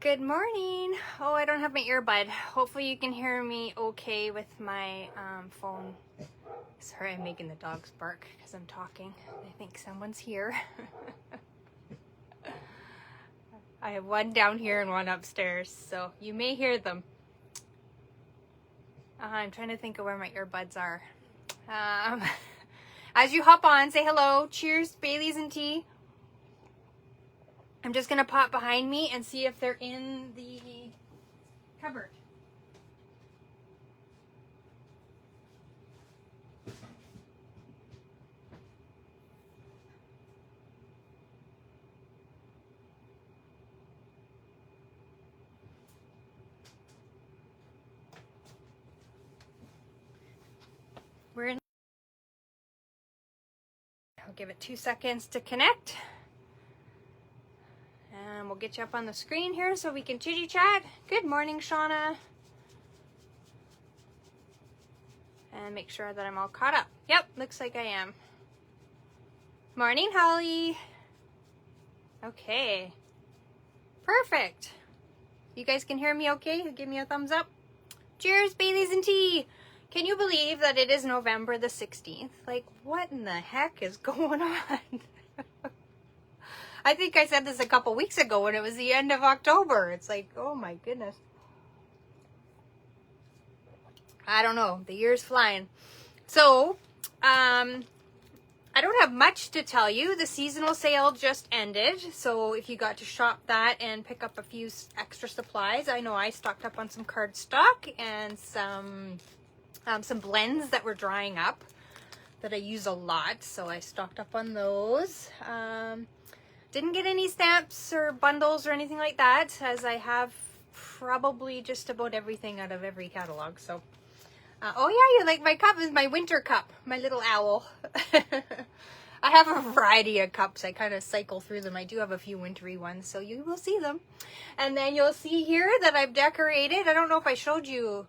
Good morning. Oh, I don't have my earbud. Hopefully you can hear me okay with my phone. Sorry, I'm making the dogs bark because I'm talking. I think someone's here. I have one down here and one upstairs, so you may hear them. I'm trying to think of where my earbuds are. As you hop on, say hello. Cheers, Bailey's and tea. I'm just going to pop behind me and see if they're in the cupboard. We're in. I'll give it 2 seconds to connect. And we'll get you up on the screen here so we can chitty chat. Good morning, Shanna. And make sure that I'm all caught up. Yep, looks like I am. Morning, Holly. Okay. Perfect. You guys can hear me okay? Give me a thumbs up. Cheers, Bailey's and tea. Can you believe that it is November the 16th? Like, what in the heck is going on? I think I said this a couple weeks ago when it was the end of October. It's like, oh my goodness. I don't know. The year's flying. So, I don't have much to tell you. The seasonal sale just ended. So if you got to shop that and pick up a few extra supplies, I know I stocked up on some card stock and some blends that were drying up that I use a lot. So I stocked up on those. Didn't get any stamps or bundles or anything like that, as I have probably just about everything out of every catalog. So, oh yeah, you like my cup? Is my winter cup, my little owl. I have a variety of cups. I kind of cycle through them. I do have a few wintry ones, so you will see them. And then you'll see here that I've decorated. I don't know if I showed you.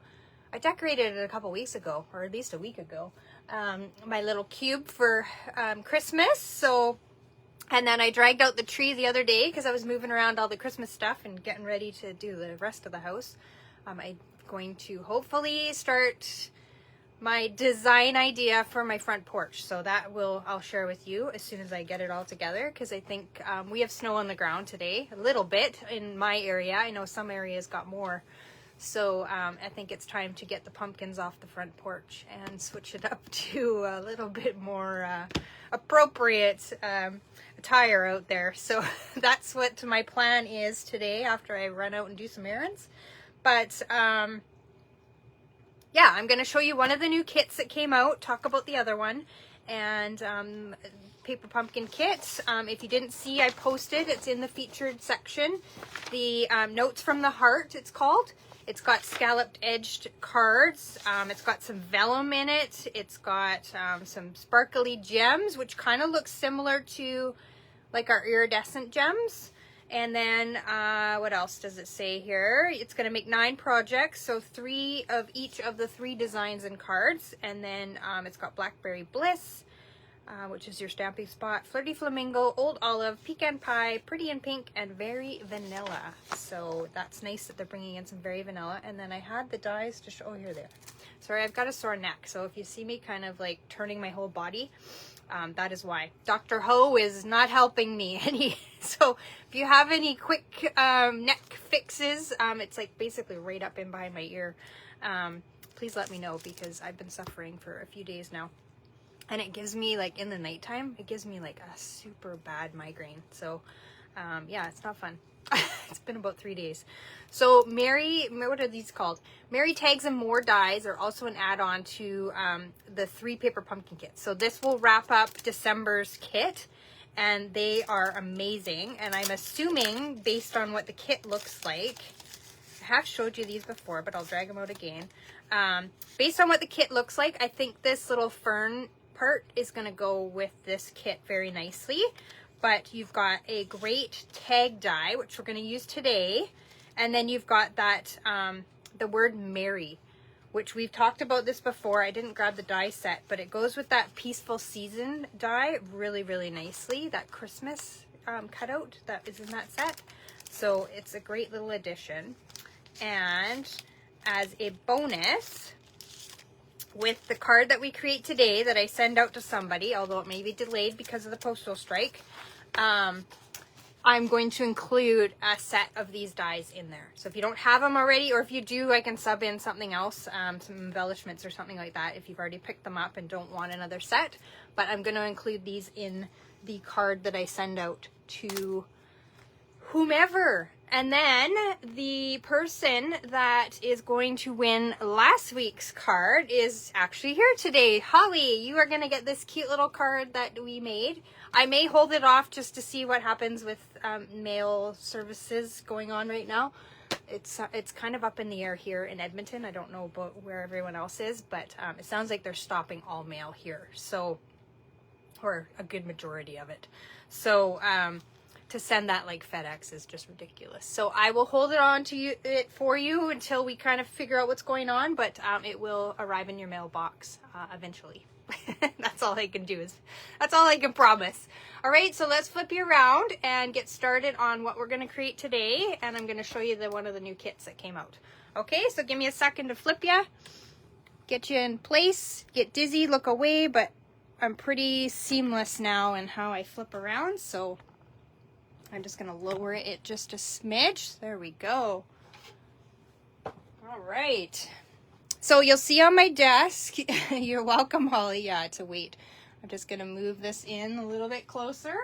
I decorated it a couple weeks ago, or at least a week ago. My little cube for Christmas. So. And then I dragged out the tree the other day because I was moving around all the Christmas stuff and getting ready to do the rest of the house. I'm going to hopefully start my design idea for my front porch. So that I'll share with you as soon as I get it all together, because I think we have snow on the ground today, a little bit in my area. I know some areas got more. So I think it's time to get the pumpkins off the front porch and switch it up to a little bit more appropriate attire out there. So that's what my plan is today after I run out and do some errands. But yeah, I'm going to show you one of the new kits that came out, talk about the other one, and paper pumpkin kit. If you didn't see, I posted, it's in the featured section, the Notes from the Heart, it's called. It's got scalloped edged cards. It's got some vellum in it. It's got some sparkly gems, which kind of looks similar to like our iridescent gems. And then what else does it say here? It's going to make 9 projects, so 3 of each of the 3 designs and cards. And then it's got Blackberry Bliss, which is your stamping spot, Flirty Flamingo, Old Olive, Pecan Pie, Pretty in Pink, and Very Vanilla. So that's nice that they're bringing in some Very Vanilla. And then I had the dies to show. Oh, here they are. Sorry, I've got a sore neck, so if you see me kind of like turning my whole body, that is why. Dr. Ho is not helping me. So if you have any quick neck fixes, it's like basically right up in behind my ear. Please let me know, because I've been suffering for a few days now. And it gives me, like, in the nighttime, it gives me, like, a super bad migraine. So, yeah, it's not fun. It's been about 3 days. So, what are these called? Mary Tags and More Dies are also an add-on to the 3 paper pumpkin kits. So, this will wrap up December's kit. And they are amazing. And I'm assuming, based on what the kit looks like, I have showed you these before, but I'll drag them out again. Based on what the kit looks like, I think this little fern part is going to go with this kit very nicely. But you've got a great tag die, which we're going to use today, and then you've got that the word Merry, which we've talked about this before. I didn't grab the die set, but it goes with that Peaceful Season die really, really nicely. That Christmas cutout that is in that set. So it's a great little addition. And as a bonus, with the card that we create today that I send out to somebody, although it may be delayed because of the postal strike, I'm going to include a set of these dies in there. So if you don't have them already, or if you do, I can sub in something else, some embellishments or something like that if you've already picked them up and don't want another set. But I'm going to include these in the card that I send out to whomever. And then the person that is going to win last week's card is actually here today. Holly, you are going to get this cute little card that we made. I may hold it off just to see what happens with mail services going on right now. It's kind of up in the air here in Edmonton. I don't know about where everyone else is, but it sounds like they're stopping all mail here. So, or a good majority of it. So, to send that like FedEx is just ridiculous. So I will hold it on to it for you until we kind of figure out what's going on, but it will arrive in your mailbox eventually. That's all I can do. That's all I can promise. All right, so let's flip you around and get started on what we're going to create today, and I'm going to show you one of the new kits that came out. Okay, so give me a second to flip you, get you in place, get dizzy, look away, but I'm pretty seamless now in how I flip around, so I'm just going to lower it just a smidge. There we go. All right. So you'll see on my desk, you're welcome, Holly. Yeah, to wait. I'm just going to move this in a little bit closer.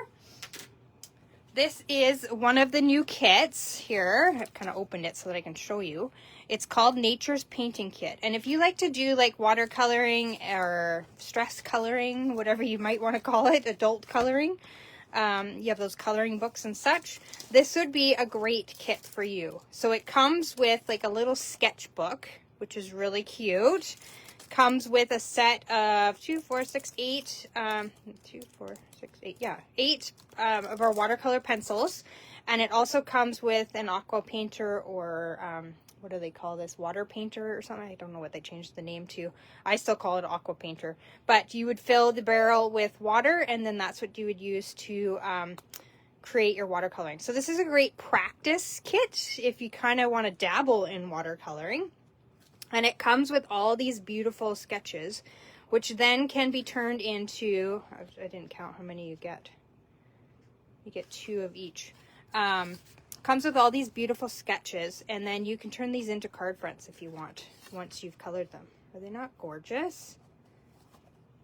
This is one of the new kits here. I've kind of opened it so that I can show you. It's called Nature's Painting Kit. And if you like to do like watercoloring or stress coloring, whatever you might want to call it, adult coloring, you have those coloring books and such, this would be a great kit for you. So it comes with like a little sketchbook, which is really cute. Comes with a set of 8 of our watercolor pencils, and it also comes with an aqua painter, or what do they call this, water painter or something? I don't know what they changed the name to. I still call it aqua painter, but you would fill the barrel with water, and then that's what you would use to create your watercoloring. So this is a great practice kit if you kind of want to dabble in watercoloring. And it comes with all these beautiful sketches, which then can be turned into, I didn't count how many you get. You get 2 of each. Comes with all these beautiful sketches, and then you can turn these into card fronts if you want, once you've colored them. Are they not gorgeous?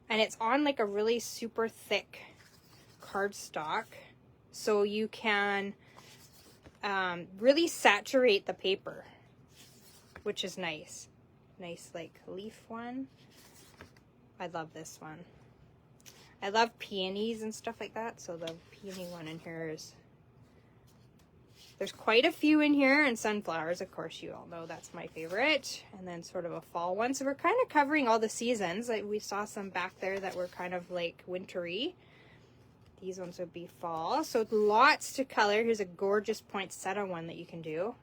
And it's on like a really super thick cardstock, so you can really saturate the paper, which is nice. Nice like leaf one. I love this one. I love peonies and stuff like that, so the peony one in here is, there's quite a few in here, and sunflowers, of course, you all know that's my favorite, and then sort of a fall one. So we're kind of covering all the seasons. Like we saw some back there that were kind of like wintry. These ones would be fall. So lots to color. Here's a gorgeous poinsettia one that you can do.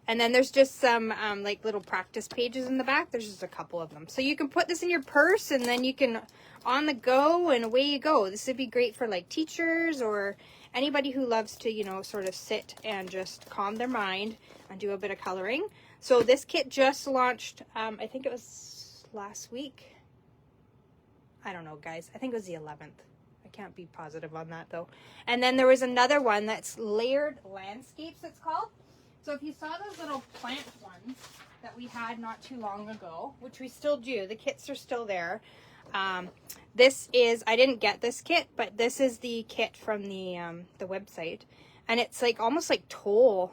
And then there's just some like little practice pages in the back. There's just a couple of them. So you can put this in your purse, and then you can on the go, and away you go. This would be great for like teachers or anybody who loves to, you know, sort of sit and just calm their mind and do a bit of coloring. So this kit just launched, I think it was last week. I don't know, guys. I think it was the 11th. I can't be positive on that though. And then there was another one that's Layered Landscapes, it's called. So if you saw those little plant ones that we had not too long ago, which we still do, the kits are still there. This is, I didn't get this kit, but this is the kit from the website, and it's like almost like toll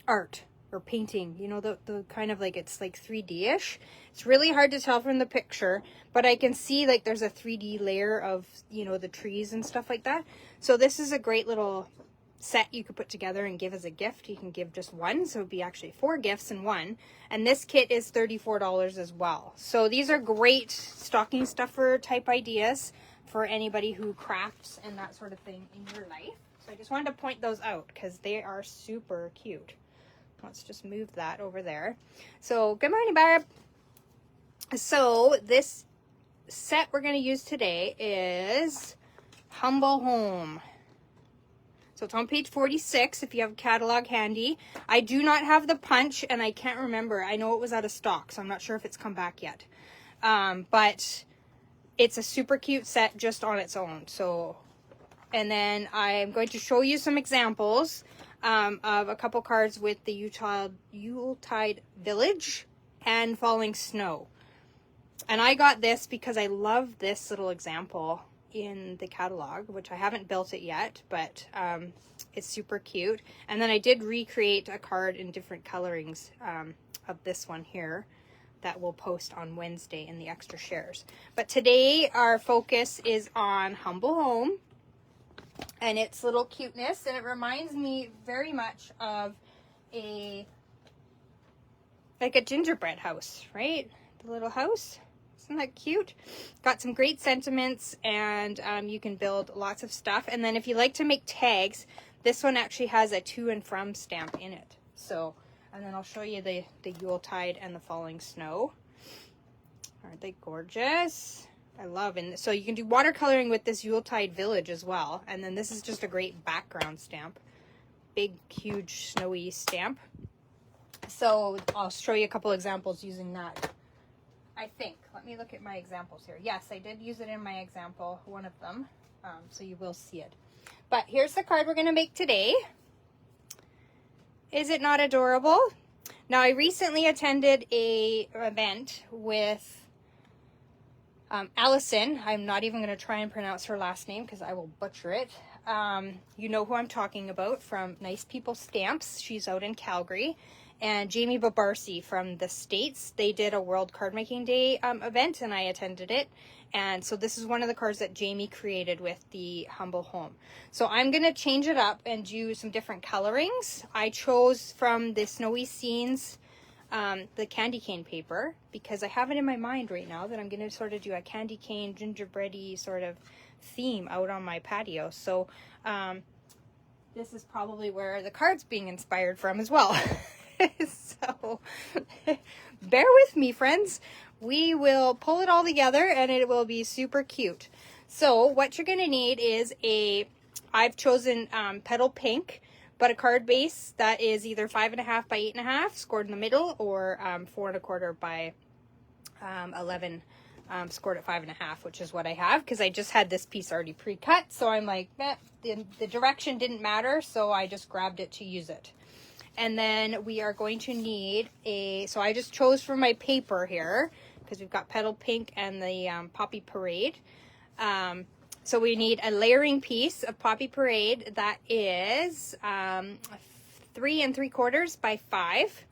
art or painting, you know, the kind of like, it's like 3D-ish. It's really hard to tell from the picture, but I can see like there's a 3D layer of, you know, the trees and stuff like that. So this is a great little set you could put together and give as a gift. You can give just one, so it'd be actually 4 gifts in one. And this kit is $34 as well. So these are great stocking stuffer type ideas for anybody who crafts and that sort of thing in your life. So I just wanted to point those out because they are super cute. Let's just move that over there. So good morning, Barb. So this set we're going to use today is Humble Home. So it's on page 46 if you have a catalog handy. I do not have the punch, and I can't remember. I know it was out of stock, so I'm not sure if it's come back yet. But it's a super cute set just on its own. So, and then I'm going to show you some examples of a couple cards with the Yuletide Village and Falling Snow. And I got this because I love this little example in the catalog, which I haven't built it yet, but it's super cute. And then I did recreate a card in different colorings of this one here that we'll post on Wednesday in the extra shares. But today our focus is on Humble Home and its little cuteness, and it reminds me very much of like a gingerbread house, right? The little house. Isn't that cute? Got some great sentiments, and you can build lots of stuff. And then if you like to make tags, this one actually has a to and from stamp in it. So, and then I'll show you the Yuletide and the Falling Snow. Aren't they gorgeous? I love it. So you can do watercoloring with this Yuletide Village as well. And then this is just a great background stamp. Big, huge, snowy stamp. So I'll show you a couple examples using that. I think. Let me look at my examples here. Yes, I did use it in my example, one of them. So you will see it. But here's the card we're going to make today. Is it not adorable? Now, I recently attended an event with Allison. I'm not even going to try and pronounce her last name because I will butcher it. You know who I'm talking about from Nice People Stamps. She's out in Calgary. And Jamie Babarczy from the States. They did a World Card Making Day event, and I attended it. And so this is one of the cards that Jamie created with the Humble Home. So I'm going to change it up and do some different colorings. I chose from the Snowy Scenes, the candy cane paper, because I have it in my mind right now that I'm going to sort of do a candy cane, gingerbready sort of theme out on my patio. So this is probably where the card's being inspired from as well. So bear with me, friends. We will pull it all together and it will be super cute. So what you're going to need is I've chosen petal pink, but a card base that is either 5.5 by 8.5 scored in the middle, or 4.25 by 11 scored at 5.5, which is what I have because I just had this piece already pre-cut. So I'm like, the direction didn't matter, so I just grabbed it to use it. And then we are going to need so I just chose from my paper here because we've got petal pink and the Poppy Parade. So we need a layering piece of Poppy Parade that is 3 3/4 by 5.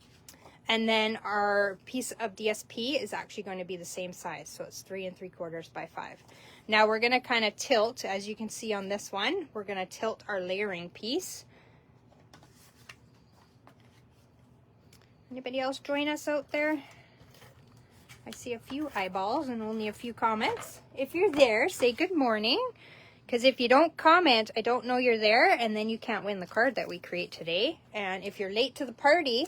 And then our piece of DSP is actually going to be the same size. So it's 3 3/4 by 5. Now we're going to kind of tilt, as you can see on this one, we're going to tilt our layering piece. Anybody else join us out there? I see a few eyeballs and only a few comments. If you're there, say good morning. Because if you don't comment, I don't know you're there, and then you can't win the card that we create today. And if you're late to the party,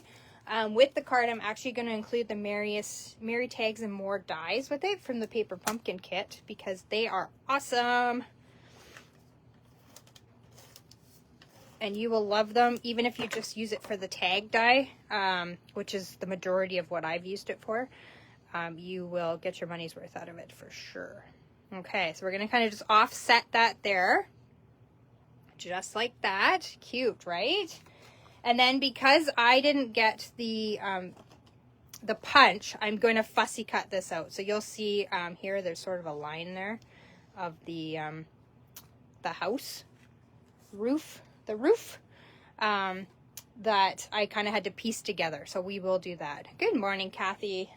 with the card, I'm actually going to include the Merry Tags and More dies with it from the Paper Pumpkin kit because they are awesome. And you will love them even if you just use it for the tag die, which is the majority of what I've used it for. You will get your money's worth out of it for sure. Okay, so we're going to kind of just offset that there. Just like that. Cute, right? And then because I didn't get the punch, I'm going to fussy cut this out. So you'll see here there's sort of a line there of the house roof. The roof that I kind of had to piece together. So we will do that. Good morning, Kathy.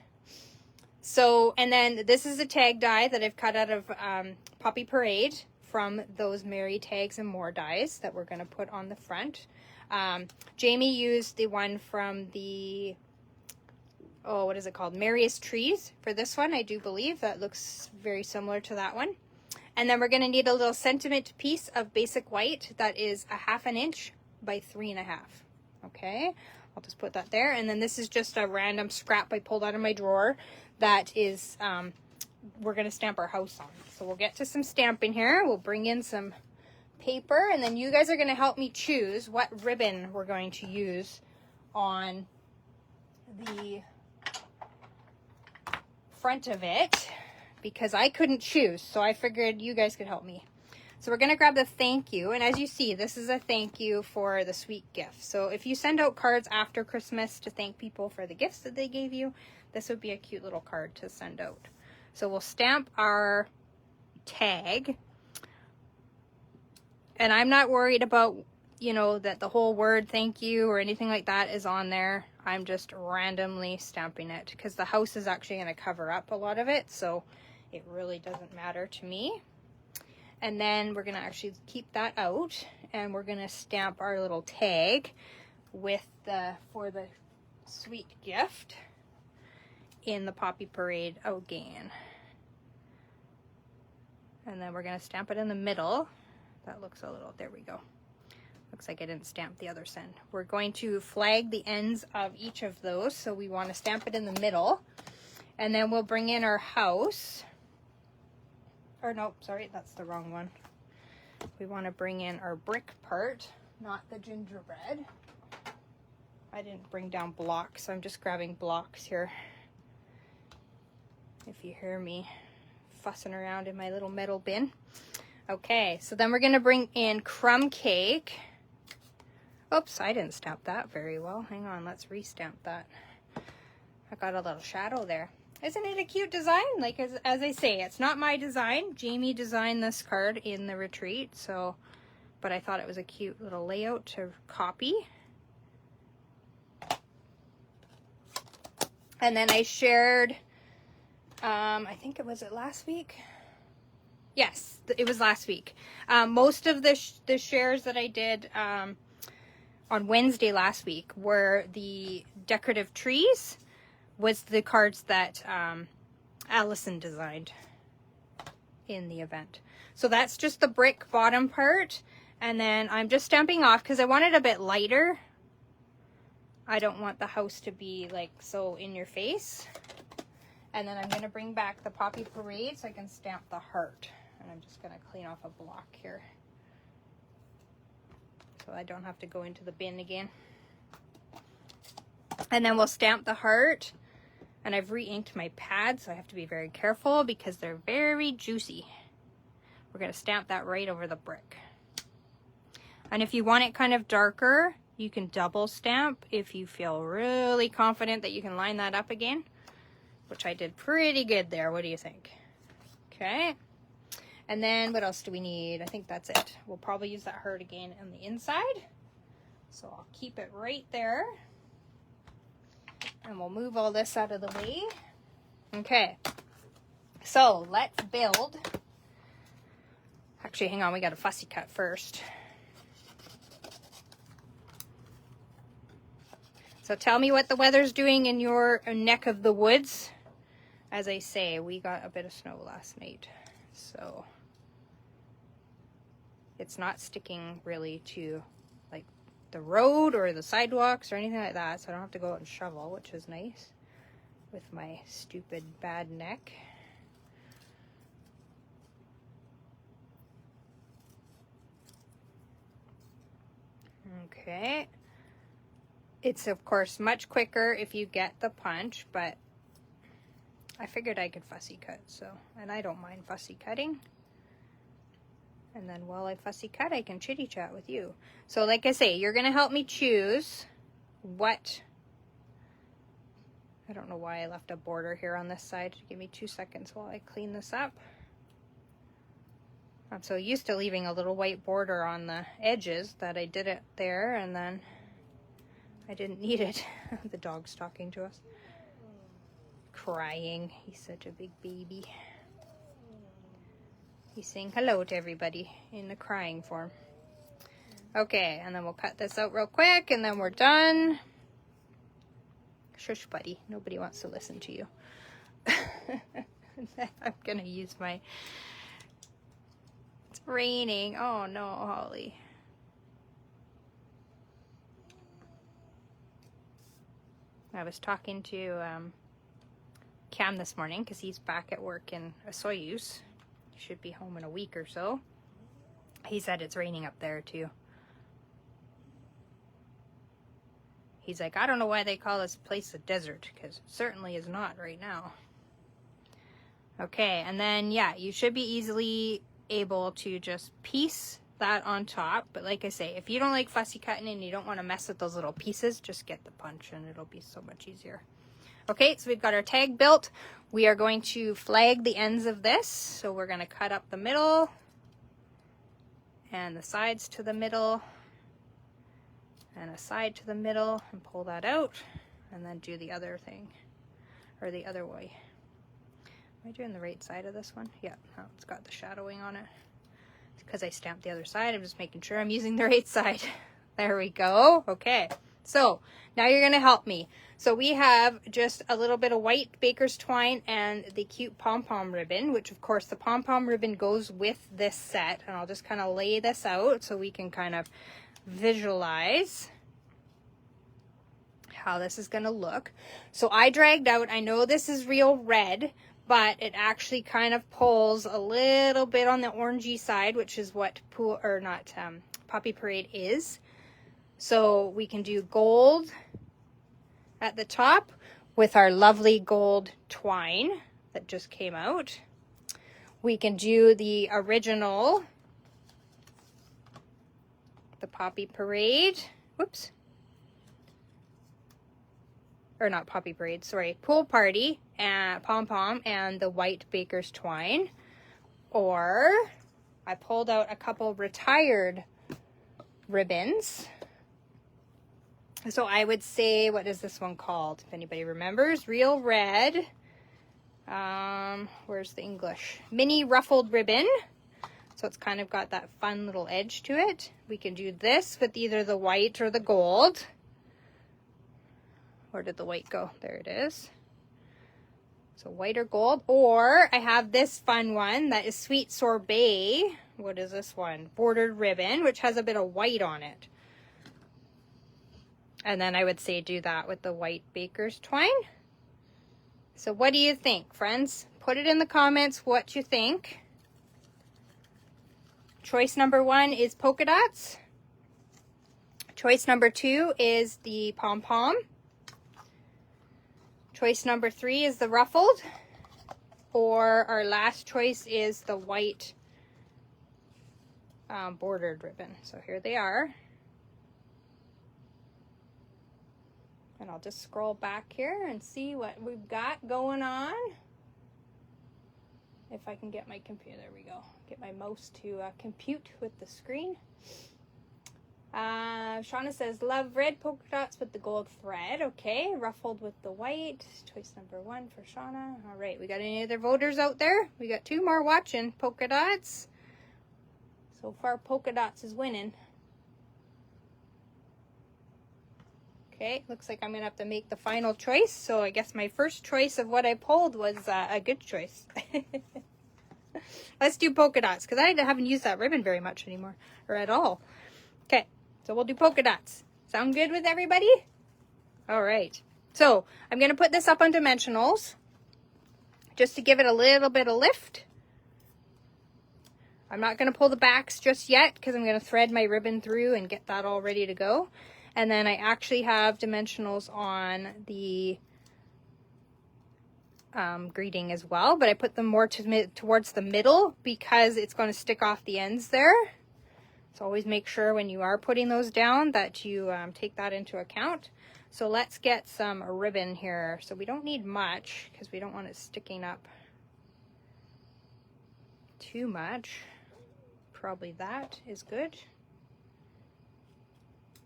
So, and then this is a tag die that I've cut out of Poppy Parade from those Merry Tags and More dies that we're going to put on the front. Jamie used the one from the, what is it called? Merriest Trees for this one, I do believe. That looks very similar to that one. And then we're going to need a little sentiment piece of basic white that is 1/2 inch by 3.5. Okay, I'll just put that there. And then this is just a random scrap I pulled out of my drawer that is we're going to stamp our house on. So we'll get to some stamping here. We'll bring in some paper, and then you guys are going to help me choose what ribbon we're going to use on the front of it, because I couldn't choose, so I figured you guys could help me. So we're going to grab the thank you, and as you see, this is a thank you for the sweet gift. So if you send out cards after Christmas to thank people for the gifts that they gave you, this would be a cute little card to send out. So we'll stamp our tag, and I'm not worried about, you know, that the whole word thank you or anything like that is on there. I'm just randomly stamping it because the house is actually going to cover up a lot of it, so it really doesn't matter to me. And then we're going to actually keep that out, and we're going to stamp our little tag with for the sweet gift in the Poppy Parade again. And then we're going to stamp it in the middle. That looks a little, there we go. Looks like I didn't stamp the other end. We're going to flag the ends of each of those, so we want to stamp it in the middle. And then we'll bring in our house. Or nope, sorry, that's the wrong one. We want to bring in our brick part, not the gingerbread. I didn't bring down blocks, so I'm just grabbing blocks here. If you hear me fussing around in my little metal bin. Okay, so then we're going to bring in crumb cake. Oops, I didn't stamp that very well. Hang on, let's re-stamp that. I got a little shadow there. Isn't it a cute design? Like, as I say, it's not my design. Jamie designed this card in the retreat, so, but I thought it was a cute little layout to copy. And then I shared, I think it was last week? Yes, it was last week. Most of the shares that I did on Wednesday last week were the decorative trees, was the cards that Allison designed in the event. So that's just the brick bottom part, and then I'm just stamping off because I want it a bit lighter. I don't want the house to be like so in your face. And then I'm going to bring back the Poppy Parade so I can stamp the heart. And I'm just going to clean off a block here so I don't have to go into the bin again. And then we'll stamp the heart. And I've re-inked my pad, so I have to be very careful because they're very juicy. We're going to stamp that right over the brick. And if you want it kind of darker, you can double stamp if you feel really confident that you can line that up again, which I did pretty good there. What do you think? Okay. And then what else do we need? I think that's it. We'll probably use that heart again on the inside. So I'll keep it right there. And we'll move all this out of the way. Okay, so let's build. Actually, hang on, we got a fussy cut first. So tell me what the weather's doing in your neck of the woods. As I say, we got a bit of snow last night, so it's not sticking really to like the road or the sidewalks or anything like that, so I don't have to go out and shovel, which is nice with my stupid bad neck. Okay, it's of course much quicker if you get the punch, but I figured I could fussy cut, so, and I don't mind fussy cutting. And then while I fussy cut, I can chitty chat with you. So like I say, you're going to help me choose what, I don't know why I left a border here on this side. Give me 2 seconds while I clean this up. I'm so used to leaving a little white border on the edges that I did it there, and then I didn't need it. The dog's talking to us. Crying. He's such a big baby. He's saying hello to everybody in the crying form. Okay, and then we'll cut this out real quick, and then we're done. Shush, buddy. Nobody wants to listen to you. I'm going to use my... It's raining. Oh, no, Holly. I was talking to Cam this morning because he's back at work in Soyuz. He should be home in a week or so. He said it's raining up there too. He's like, I don't know why they call this place a desert, because it certainly is not right now. Okay, and then, yeah, you should be easily able to just piece that on top. But like I say, if you don't like fussy cutting and you don't want to mess with those little pieces, just get the punch and it'll be so much easier. Okay, so we've got our tag built. We are going to flag the ends of this. So we're going to cut up the middle and the sides to the middle and a side to the middle and pull that out and then do the other thing, or the other way. Am I doing the right side of this one? Yeah, oh, it's got the shadowing on it. It's because I stamped the other side. I'm just making sure I'm using the right side. There we go. Okay, so now you're gonna help me. So we have just a little bit of white baker's twine and the cute pom-pom ribbon, which of course the pom-pom ribbon goes with this set, and I'll just kind of lay this out so we can kind of visualize how this is going to look. So I dragged out, I know this is real red, but it actually kind of pulls a little bit on the orangey side, which is what Poppy Parade is. So we can do gold at the top with our lovely gold twine that just came out. We can do the original, the Poppy Parade, whoops, or not Poppy Parade, sorry, Pool Party and pom-pom and the white baker's twine. Or I pulled out a couple retired ribbons. So I would say, what is this one called? If anybody remembers, real red. Where's the English? Mini ruffled ribbon. So it's kind of got that fun little edge to it. We can do this with either the white or the gold. Where did the white go? There it is. So white or gold. Or I have this fun one that is Sweet Sorbet. What is this one? Bordered ribbon, which has a bit of white on it. And then I would say do that with the white baker's twine. So what do you think, friends? Put it in the comments what you think. Choice number 1 is polka dots. Choice number 2 is the pom-pom. Choice number 3 is the ruffled. Or our last choice is the white bordered ribbon. So here they are. And I'll just scroll back here and see what we've got going on. If I can get my computer, there we go. Get my mouse to compute with the screen. Shanna says, love red polka dots with the gold thread. Okay, ruffled with the white. Choice number 1 for Shanna. All right, we got any other voters out there? We got 2 more watching polka dots. So far, polka dots is winning. Okay, looks like I'm going to have to make the final choice. So I guess my first choice of what I pulled was a good choice. Let's do polka dots, because I haven't used that ribbon very much anymore, or at all. Okay, so we'll do polka dots. Sound good with everybody? All right. So I'm going to put this up on dimensionals, just to give it a little bit of lift. I'm not going to pull the backs just yet, because I'm going to thread my ribbon through and get that all ready to go. And then I actually have dimensionals on the greeting as well, but I put them more towards the middle because it's going to stick off the ends there. So always make sure when you are putting those down that you take that into account. So let's get some ribbon here. So we don't need much because we don't want it sticking up too much. Probably that is good.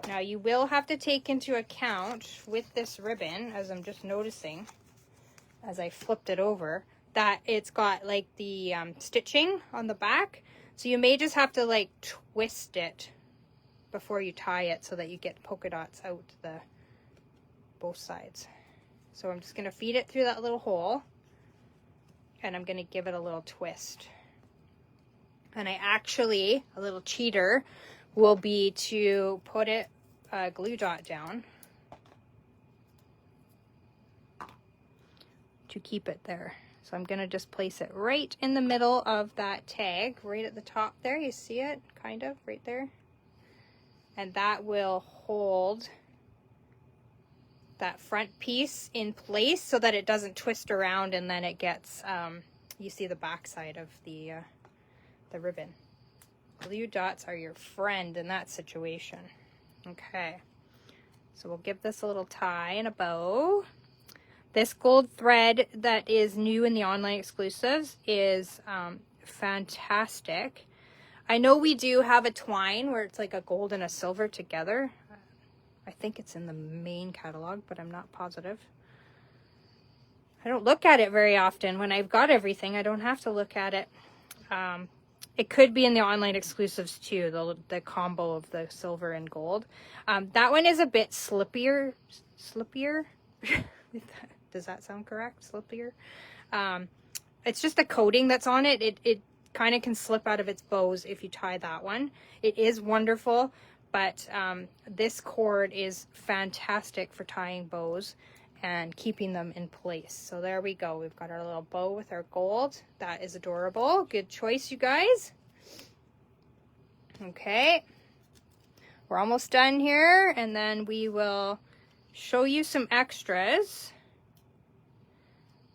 Now you will have to take into account with this ribbon, as I'm just noticing as I flipped it over, that it's got like the stitching on the back. So you may just have to like twist it before you tie it so that you get polka dots out both sides. So I'm just going to feed it through that little hole and I'm going to give it a little twist. And I actually, a little cheater, will be to put it glue dot down to keep it there. So I'm going to just place it right in the middle of that tag, right at the top there. You see it? Kind of, right there. And that will hold that front piece in place so that it doesn't twist around and then it gets, you see the back side of the ribbon. Glue dots are your friend in that situation. Okay, so we'll give this a little tie and a bow. This gold thread that is new in the online exclusives is fantastic. I know we do have a twine where it's like a gold and a silver together. I think it's in the main catalog, but I'm not positive. I don't look at it very often. When I've got everything, I don't have to look at it. It could be in the online exclusives too, the combo of the silver and gold. That one is a bit slippier. Does that sound correct? Slippier. It's just a coating that's on it. It kind of can slip out of its bows if you tie that one. It is wonderful, but this cord is fantastic for tying bows and keeping them in place. So there we go. We've got our little bow with our gold. That is adorable. Good choice, you guys. Okay. We're almost done here, and then we will show you some extras.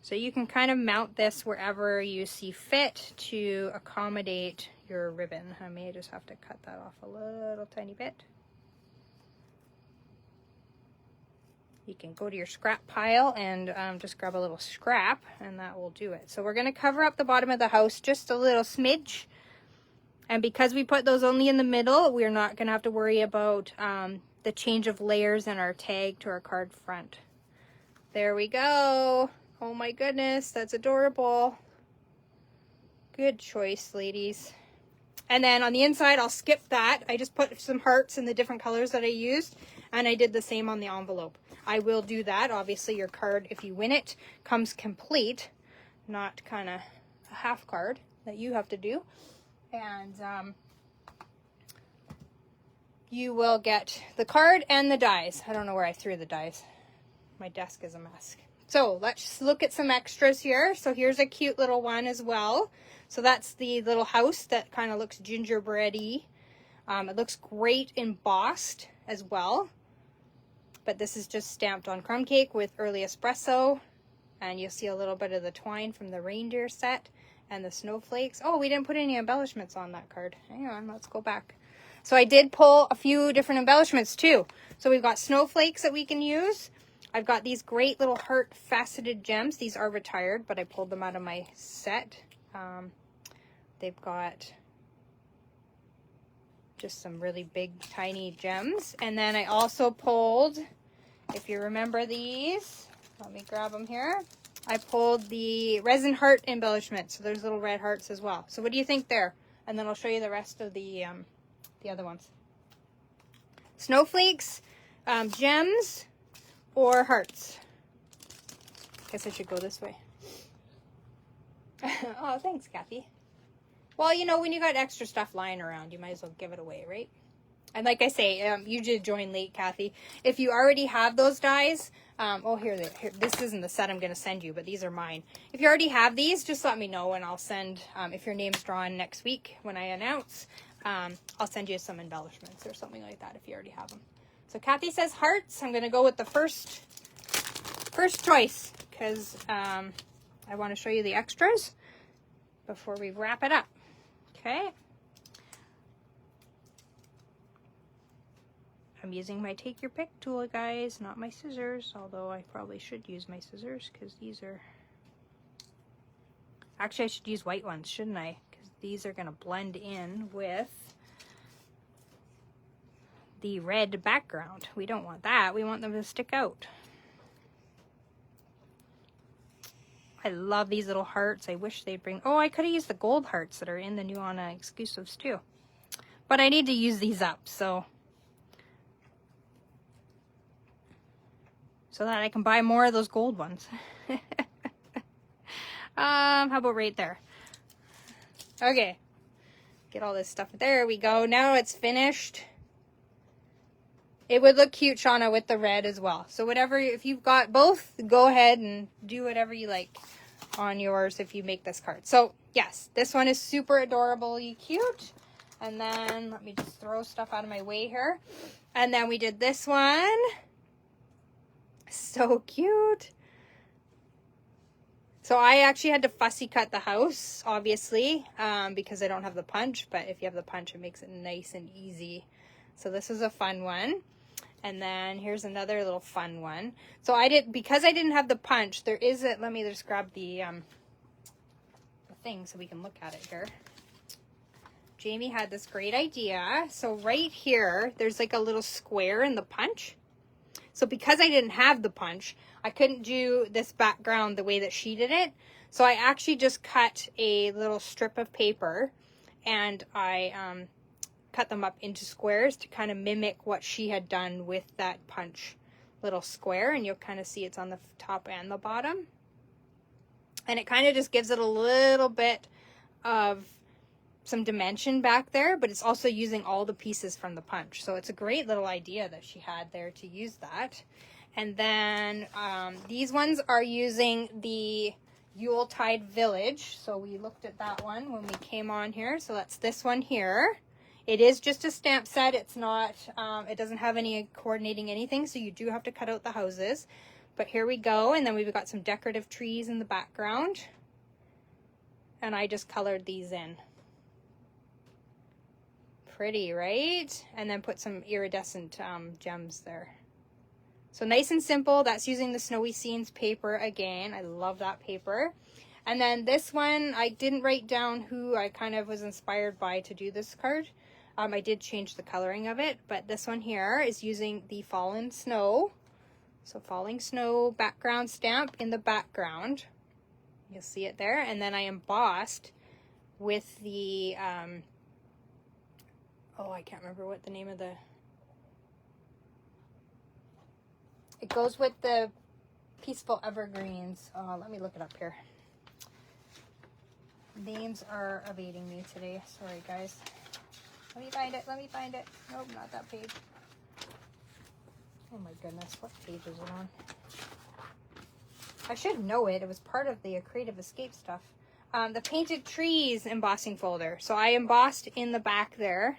So you can kind of mount this wherever you see fit to accommodate your ribbon. I may just have to cut that off a little tiny bit. You can go to your scrap pile and just grab a little scrap and that will do it. So we're going to cover up the bottom of the house just a little smidge. And because we put those only in the middle, we're not going to have to worry about the change of layers in our tag to our card front. There we go. Oh my goodness, that's adorable. Good choice, ladies. And then on the inside, I'll skip that. I just put some hearts in the different colors that I used, and I did the same on the envelope. I will do that. Obviously, your card, if you win it, comes complete, not kind of a half card that you have to do. And you will get the card and the dies. I don't know where I threw the dies. My desk is a mess. So let's look at some extras here. So here's a cute little one as well. So that's the little house that kind of looks gingerbready. It looks great embossed as well. But this is just stamped on crumb cake with early espresso. And you'll see a little bit of the twine from the reindeer set and the snowflakes. Oh, we didn't put any embellishments on that card. Hang on, let's go back. So I did pull a few different embellishments too. So we've got snowflakes that we can use. I've got these great little heart faceted gems. These are retired, but I pulled them out of my set. They've got just some really big, tiny gems. And then I also pulled, if you remember these, let me grab them here. I pulled the resin heart embellishment. So there's little red hearts as well. So what do you think there? And then I'll show you the rest of the other ones. Snowflakes, gems, or hearts. Guess I should go this way. Oh, thanks, Kathy. Well, you know, when you got extra stuff lying around, you might as well give it away, right? And like I say, you did join late, Kathy. If you already have those dies, here, this isn't the set I'm going to send you, but these are mine. If you already have these, just let me know and I'll send, if your name's drawn next week when I announce, I'll send you some embellishments or something like that if you already have them. So Kathy says hearts. I'm going to go with the first choice because I want to show you the extras before we wrap it up. Okay. I'm using my take your pick tool, guys, not my scissors, although I probably should use my scissors because these are... Actually, I should use white ones, shouldn't I? Because these are going to blend in with the red background. We don't want that. We want them to stick out. I love these little hearts. I wish they'd bring... Oh, I could have used the gold hearts that are in the new Anna exclusives too. But I need to use these up, so that I can buy more of those gold ones. How about right there? Okay. Get all this stuff. There we go. Now it's finished. it would look cute, Shanna, with the red as well. So whatever, if you've got both, go ahead and do whatever you like on yours if you make this card. So yes, this one is super adorably cute. And then let me just throw stuff out of my way here. And then we did this one. So cute. So I actually had to fussy cut the house, obviously, because I don't have the punch. But if you have the punch, it makes it nice and easy. So this is a fun one. And then here's another little fun one. So because I didn't have the punch, there is a, let me just grab the thing so we can look at it here. Jamie had this great idea. So right here, there's like a little square in the punch. So because I didn't have the punch, I couldn't do this background the way that she did it. So I actually just cut a little strip of paper and I cut them up into squares to kind of mimic what she had done with that punch little square. And you'll kind of see it's on the top and the bottom. And it kind of just gives it a little bit of some dimension back there, but it's also using all the pieces from the punch. So it's a great little idea that she had there to use that. And then these ones are using the Yuletide Village. So we looked at that one when we came on here. So that's this one here. It is just a stamp set. It's not, it doesn't have any coordinating anything. So you do have to cut out the houses. But here we go. And then we've got some decorative trees in the background. And I just colored these in. Pretty, right? And then put some iridescent gems there. So nice and simple. That's using the Snowy Scenes paper again. I love that paper. And then this one, I didn't write down who I kind of was inspired by to do this card. I did change the coloring of it, but this one here is using the Fallen Snow. So falling snow background stamp in the background. You'll see it there. And then I embossed with the, oh, I can't remember what the name of the, it goes with the Peaceful Evergreens. Let me look it up here. Names are evading me today. Sorry, guys. Let me find it. Let me find it. Nope, not that page. Oh my goodness, what page is it on? I should know it. It was part of the Creative Escape stuff. The Painted Trees embossing folder. So I embossed in the back there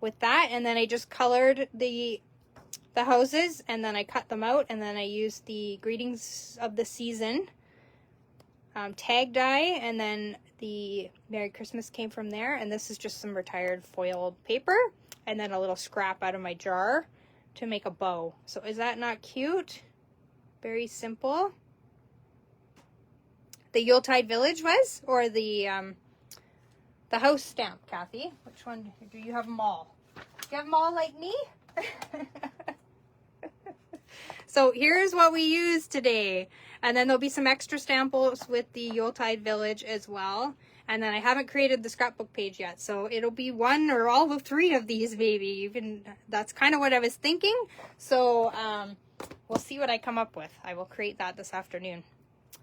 with that, and then I just colored the houses, and then I cut them out, and then I used the Greetings of the Season tag die, and then the Merry Christmas came from there. And this is just some retired foiled paper, and then a little scrap out of my jar to make a bow. So is that not cute? Very simple. The Yuletide Village was, or the house stamp, Kathy? Which one? Do you have them all? Do you have them all like me? So here's what we used today. And then there'll be some extra samples with the Yuletide Village as well. And then I haven't created the scrapbook page yet. So it'll be one or all of three of these maybe. Even that's kind of what I was thinking. So we'll see what I come up with. I will create that this afternoon.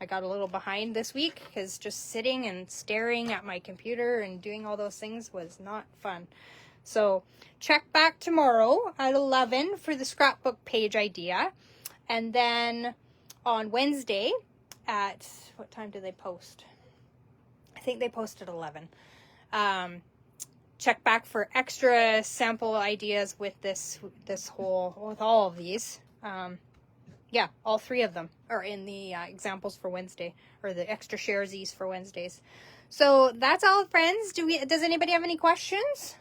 I got a little behind this week because just sitting and staring at my computer and doing all those things was not fun. So check back tomorrow at 11 for the scrapbook page idea. And then on Wednesday at, what time do they post? I think they post at 11. Check back for extra sample ideas with with all of these. Yeah, all three of them are in the examples for Wednesday, or the extra sharesies for Wednesdays. So that's all, friends. Does anybody have any questions?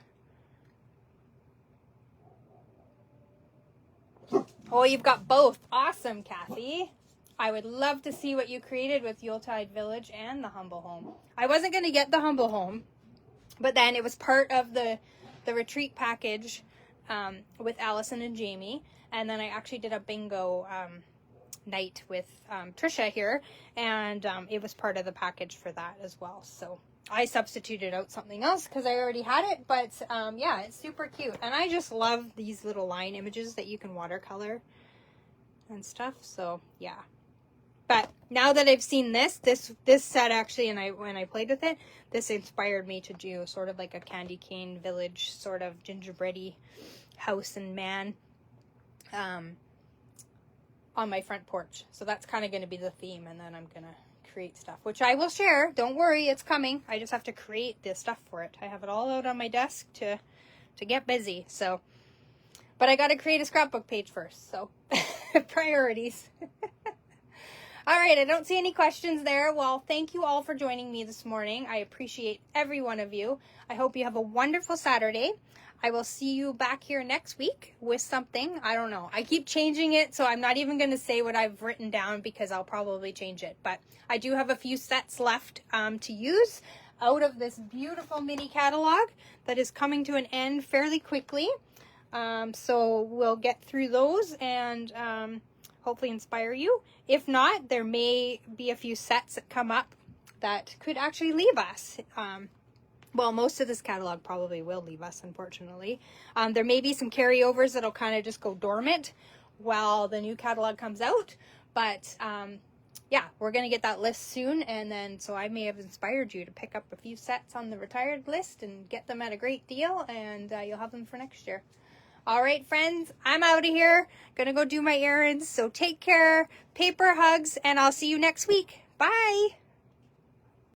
Oh, you've got both. Awesome, Kathy. I would love to see what you created with Yuletide Village and the Humble Home. I wasn't going to get the Humble Home, but then it was part of the retreat package with Allison and Jamie. And then I actually did a bingo night with Trisha here, and it was part of the package for that as well. So I substituted out something else because I already had it, but yeah, it's super cute. And I just love these little line images that you can watercolor and stuff. So yeah. But now that I've seen this set actually, and when I played with it, this inspired me to do sort of like a candy cane village sort of gingerbready house and man on my front porch. So that's kind of going to be the theme, and then I'm going to create stuff, which I will share. Don't worry, it's coming. I just have to create the stuff for it. I have it all out on my desk to get busy. So, but I got to create a scrapbook page first. So priorities. All right, I don't see any questions there. Well, thank you all for joining me this morning. I appreciate every one of you. I hope you have a wonderful Saturday. I will see you back here next week with something. I don't know. I keep changing it, so I'm not even going to say what I've written down because I'll probably change it. But I do have a few sets left to use out of this beautiful mini catalog that is coming to an end fairly quickly. So we'll get through those and hopefully inspire you. If not, there may be a few sets that come up that could actually leave us. Well, most of this catalog probably will leave us, unfortunately. There may be some carryovers that'll kind of just go dormant while the new catalog comes out. But yeah, we're going to get that list soon. And then, so I may have inspired you to pick up a few sets on the retired list and get them at a great deal. And you'll have them for next year. All right, friends, I'm out of here. Gonna go do my errands. So take care, paper hugs, and I'll see you next week. Bye.